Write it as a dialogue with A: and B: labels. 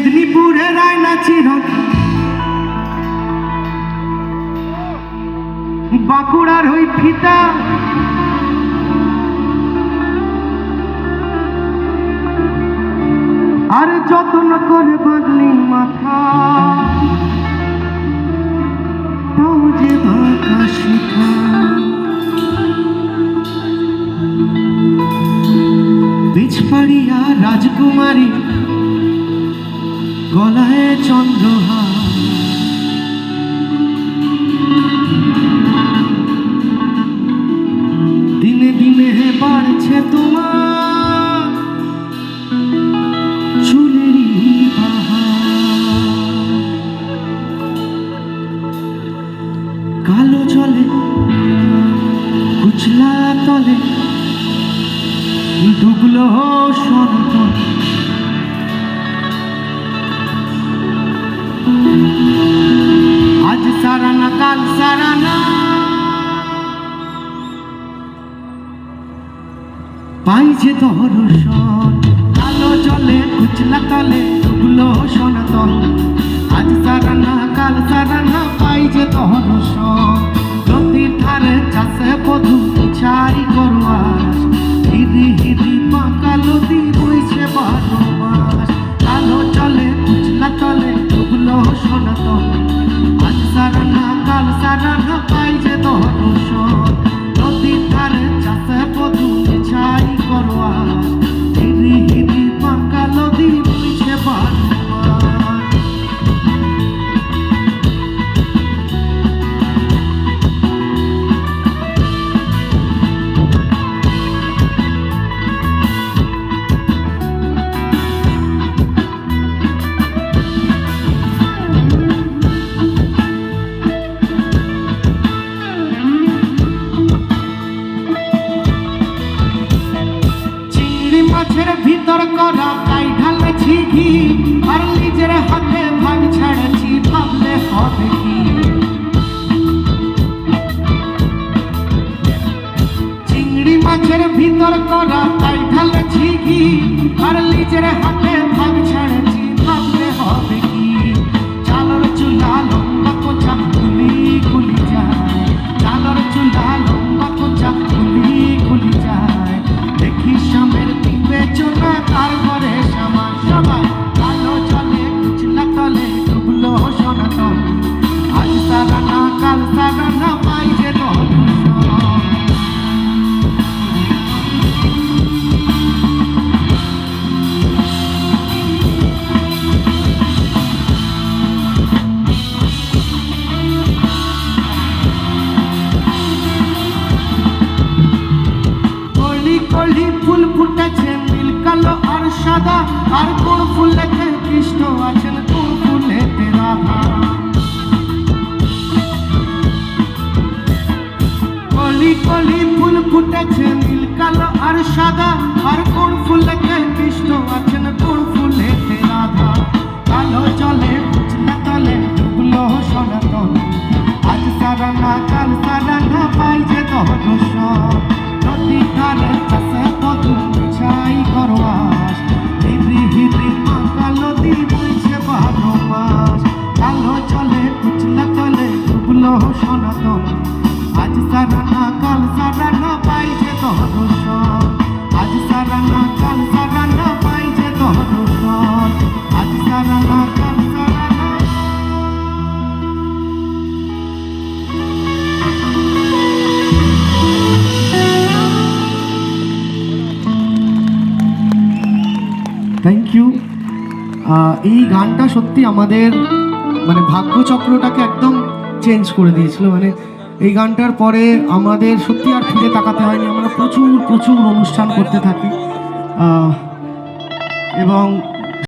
A: মেদিনীপুরের আয়না চিরন, বাঁকুড়ার ওই ফিতা, আর যত্ন করে বাঁধলি মাথা, তাও যে বাঁকা শিখা। পিছপাড়িয়া রাজকুমারী, গলায় চন্দ্রহার, দিনে দিনে বাড়ছে তোমার চুলেরই বাহার। কালো জলে কুচলা তলে ডুবলো সন্তান, আজ সারানা কাল সারানা, পাই যে দর্শন। কালো জলে কুচলা তলে ডুবলো সনাতন, আজ সারানা কাল সারানা, পাই যে দর্শন। নদীর ধারে চাষে বধূ ছাই করোয়াস, হিদি হিদি পাকা নদী বইছে 12 মাস। কালো জলে কুচলা তলে ডুবলো সনাতন, আজ সারানা কাল সারানা, পাই যে দর্শন। নদীর ধারে চাষে বধূ ছাই করোয়াস, হিদি হিদি পাকা নদী বইছে 12 মাস। মাছের ভিতর করা তাই ঢালেছি ঘি, আর নিজের হাতে ভাগ ছেড়েছি, ভাবলে হবে কি। চিংড়ি মাছের ভিতর করা তাই ঢালেছি ঘি, আর নিজের হাতে ভাগ ছেড়েছি, ভাবলে হবে কি। চালর চুলা লম্বা কোচা গুলি গুলি যায়, চালর চুলা লম্বা কোচা গুলি গুলি যায়। দেখি সামের বিবেচনা কার ঘরে সামান সবাই। কালো জলে কুচলা তলে ডুবলো সনাতন, আজ সারানা কাল সারানা, পাই যে দর্শন। কলি কলি ফুল ফুটেছে নীল কালো আর সাদা, আর কোন ফুলেতে কৃষ্ণ আছেন, কোন ফুলেতে রাধা। কলি কলি ফুল ফুটেছে নীল কালো আর সাদা, আর কোন ফুলেতে কৃষ্ণ আছেন, কোন ফুলেতে রাধা। কালো জলে কুচলা তলে ডুবলো সনাতন, আজ সারানা কাল সারানা, পাই যে দর্শন। নদী ধারে চাষে বধূ ছাই করোয়াস, হিদি হিদি পাকা নদী বইছে 12 মাস। কালো জলে কুচলা তলে ডুবলো সনাতন, আজ সারানা কাল সারানা, পাই যে দর্শন। আজ সারানা কাল সারানা, পাই যে দর্শন। আজ সারানা কাল সারানা। Thank you. এই গানটা সত্যি আমাদের মানে ভাগ্যচক্রটাকে একদম চেঞ্জ করে দিয়েছিল। মানে এই গানটার পরে আমাদের সত্যি আর ফিরে তাকাতে হয়নি, আমরা প্রচুর প্রচুর অনুষ্ঠান করতে থাকি এবং